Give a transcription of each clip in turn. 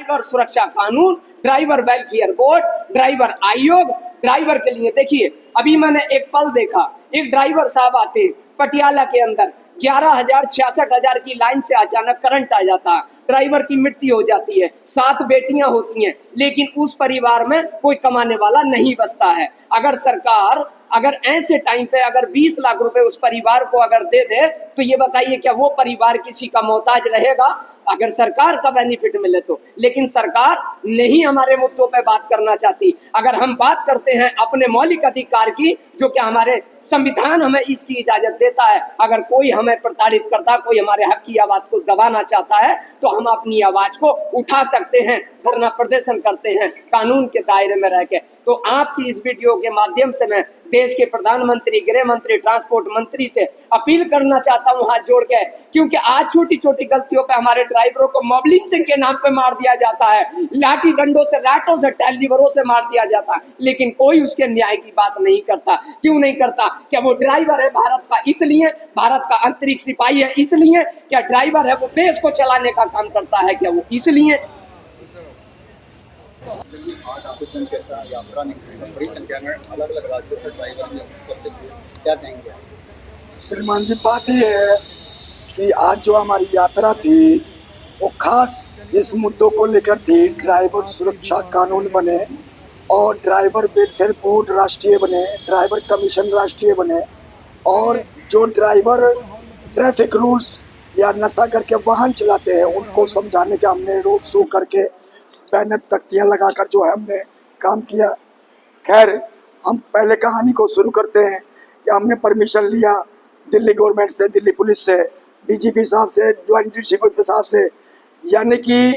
Driver सुरक्षा कानून, driver welfare board, driver आयोग, ड्राइवर के लिए देखिए, अभी मैंने एक पल देखा, एक ड्राइवर साहब आते पटियाला के अंदर 11,000 66,000 की लाइन से अचानक करंट आ जाता है, ड्राइवर की मृत्यु हो जाती है, 7 बेटियां होती हैं, लेकिन उस परिवार में कोई कमाने वाला नहीं बचता है। अगर सरकार अगर ऐसे टाइम पे अगर 20 लाख रुपए उस परिवार को अगर दे दे, तो ये बताइए क्या वो परिवार किसी का मोहताज रहेगा? अगर सरकार का बेनिफिट मिले तो। लेकिन सरकार नहीं हमारे मुद्दों पे बात करना चाहती। अगर हम बात करते हैं अपने मौलिक अधिकार की, जो कि हमारे संविधान हमें इसकी इजाजत देता है, अगर कोई हमें प्रताड़ित करता, कोई हमारे हक की आवाज को दबाना चाहता है, तो हम अपनी आवाज को उठा सकते हैं, धरना प्रदर्शन करते हैं कानून के दायरे में रह के। तो आपकी इस वीडियो के माध्यम से मैं देश के प्रधानमंत्री, गृह मंत्री, ट्रांसपोर्ट मंत्री से अपील करना चाहता हूं हाथ जोड़ के, क्योंकि आज छोटी छोटी गलतियों पे हमारे ड्राइवरों को मॉब लिंचिंग के नाम पे मार दिया जाता है, लाठी डंडों से, राटों से, टेलीवरों से मार दिया जाता है, लेकिन कोई उसके न्याय की बात नहीं करता। क्यों नहीं करता? क्या वो ड्राइवर है भारत का इसलिए, भारत का अंतरिक्ष सिपाही है इसलिए? क्या ड्राइवर है वो देश को चलाने का काम करता है क्या वो इसलिए? आज आपको यात्रा निकली, बड़ी संख्या में अलग अलग राज्यों से ड्राइवर ने उपस्थित हुए, क्या कहेंगे? श्रीमान जी, बात यह है कि आज जो हमारी यात्रा थी वो खास इस मुद्दों को लेकर थी। ड्राइवर सुरक्षा कानून बने और ड्राइवर वेलफेयर बोर्ड राष्ट्रीय बने, ड्राइवर कमीशन राष्ट्रीय बने, और जो ड्राइवर ट्रैफिक रूल्स या नशा करके वाहन चलाते हैं उनको समझाने का हमने रोड शो करके बैनर तख्तियाँ लगाकर जो है हमने काम किया। खैर, हम पहले कहानी को शुरू करते हैं कि हमने परमिशन लिया दिल्ली गवर्नमेंट से, दिल्ली पुलिस से, डीजीपी साहब से, ज्वाइंट डीजीपी साहब से, यानी कि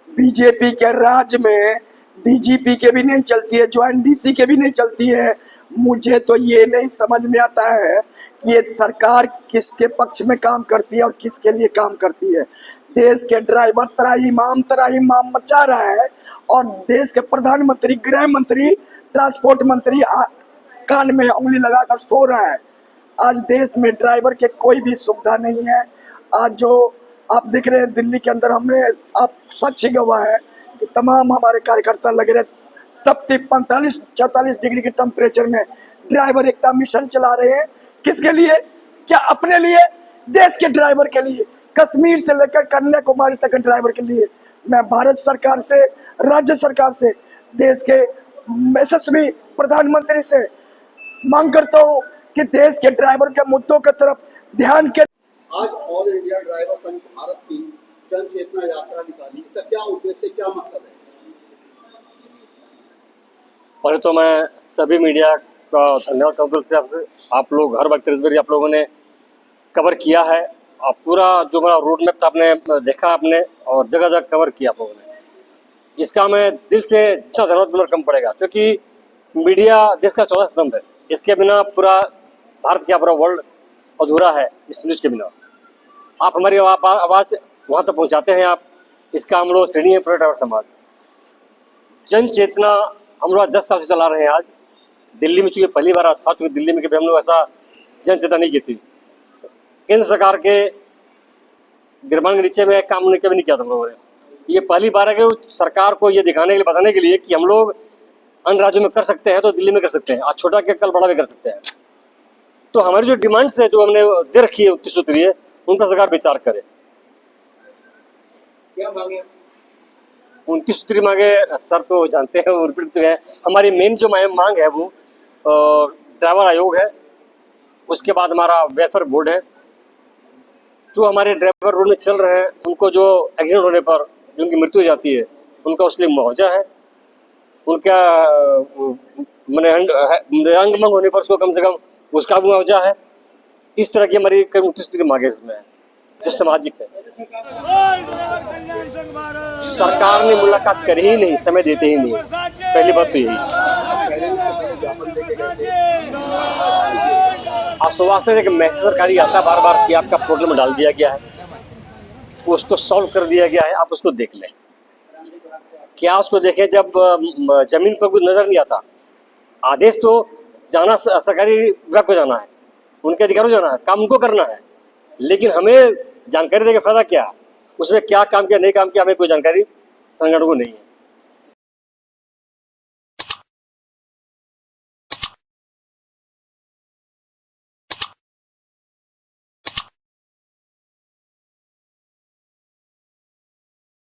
बीजेपी के राज्य में डीजीपी के भी नहीं चलती है, ज्वाइंट डीसी के भी नहीं चलती है। मुझे तो ये नहीं समझ में आता है कि ये सरकार किसके पक्ष में काम करती है और किसके लिए काम करती है। देश के ड्राइवर तराहीमाम मचा रहा है और देश के प्रधानमंत्री, गृह मंत्री, ट्रांसपोर्ट मंत्री कान में उंगली लगाकर सो रहा है। आज देश में ड्राइवर के कोई भी सुविधा नहीं है। आज जो आप देख रहे हैं दिल्ली के अंदर, हमने आप साक्षी गवाह है कि तमाम हमारे कार्यकर्ता लगे रहे तपती 45-44 डिग्री के टेम्परेचर में ड्राइवर एकता मिशन चला रहे हैं। किसके लिए? क्या अपने लिए? देश के ड्राइवर के लिए, कश्मीर से लेकर कन्याकुमारी तक के ड्राइवर के लिए। मैं भारत सरकार से, राज्य सरकार से, देश के यशस्वी प्रधानमंत्री से मांग करता हूँ कि देश के ड्राइवर के मुद्दों की तरफ ध्यान के। आज ऑल इंडिया ड्राइवर संघ भारत की जन चेतना यात्रा निकाली, इसका क्या उद्देश्य, क्या मकसद है? पहले तो मैं सभी मीडिया का धन्यवाद करता हूँ आपसे। आप लोग हर वक्त इस बार आप लोगों ने कवर किया है और पूरा जो मेरा रोड मैप था आपने देखा, आपने और जगह जगह कवर किया आप लोगों ने। इसका मैं दिल से जितना धन्यवाद मिलना कम पड़ेगा, क्योंकि मीडिया देश का चौथा स्तंभ है। इसके बिना पूरा भारत का पूरा वर्ल्ड अधूरा है। इस न्यूज़ के बिना आप हमारी आवाज़ वहाँ तक पहुँचाते हैं। आप इसका हम लोग श्रेणी है पूरे ड्राइवर समाज। जन चेतना हम लोग 10 साल से चला रहे हैं। आज दिल्ली में चूँकि पहली बार आज था, चूँकि दिल्ली में कभी हम लोग ऐसा जन चेतना नहीं की थी। केंद्र सरकार के गिरबान के नीचे में काम कभी नहीं किया था हम लोगों ने। ये पहली बार है कि सरकार को ये दिखाने के लिए, बताने के लिए कि हम लोग अन्य राज्यों में कर सकते हैं तो दिल्ली में कर सकते हैं, आज छोटा के कल बड़ा भी कर सकते हैं। तो हमारी जो डिमांड्स है जो हमने दे रखी है 29 सूत्रीय, उन पर सरकार विचार करे। क्या मांगे? 29 सूत्री मांगे सर तो जानते हैं, रिपीट चुके हैं। हमारी मेन जो मांग है वो ड्राइवर आयोग है, उसके बाद हमारा वेलफेयर बोर्ड है। जो हमारे ड्राइवर रोड में चल रहे हैं उनको जो एक्सीडेंट होने पर जिनकी मृत्यु हो जाती है उनका उसके लिए मुआवजा है। उनका अंग मंग होने पर उसको कम से कम उसका भी मुआवजा है। इस तरह की हमारी कई 29 मांगे इसमें है जो सामाजिक है। सरकार ने मुलाकात करी ही नहीं, समय देते ही नहीं। पहली बात तो यही आश्वासन है कि मैसेज सरकारी आता बार बार कि आपका पोर्टल में डाल दिया गया है, उसको सॉल्व कर दिया गया है, आप उसको देख लें। क्या उसको देखें जब जमीन पर कुछ नजर नहीं आता? आदेश तो जाना सरकारी विभाग को जाना है, उनके अधिकारों जाना है, काम उनको करना है, लेकिन हमें जानकारी देके फायदा क्या? उसमें क्या काम किया, नहीं काम किया, हमें कोई जानकारी संगठन को नहीं है।